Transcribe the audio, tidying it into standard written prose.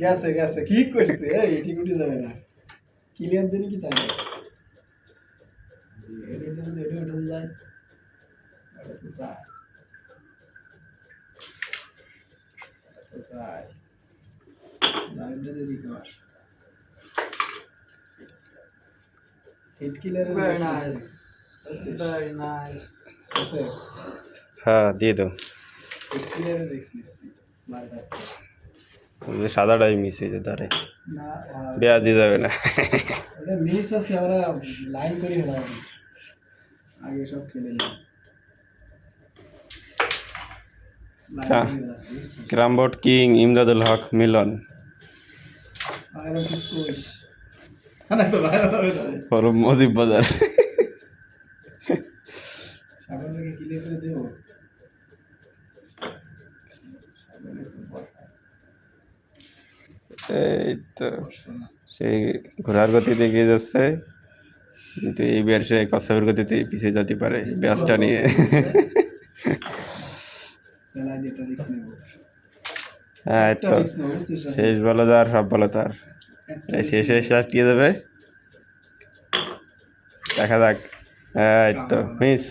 গেছে গেছে কি করছে এটি উঠে যাবে না ক্লিয়ার দেনি কি তাই এটি যদি এটি উঠে যায় এটা তো যায় তো যায় লাইনটা যদি কর hit কিলারের Very nice. Very nice. আছে হ্যাঁ দিয়ে দাও হিট কিলারের রিস্ক নিচ্ছি মার যাচ্ছে যে সাদাটাই মিস হয়েছে তারে না বেয়াজি যাবে না ওটা মিস আছে আমরা লাইন করি না আগে সব খেলে নিই হ্যাঁ। ক্রামবোর্ড কিং ইমদাদুল হক মিলন আগে কিস কোশ না তো ভাই হবে না ফরম মজিব বাজার সাগরকে ক্লিয়ার করে দেব এই তো সেই ঘোড়ার গতিতে এগিয়ে যাচ্ছে কিন্তু এইবার সে কচ্ছপের গতিতে পিছিয়ে যেতে পারে ব্যাসটা নিয়ে খেলা যেটা রিস্ক নেব হ্যাঁ এই তো শেষ বলো যার সব বলো তার এই শেষে আটকে যাবে দেখা যাক এই তো মিস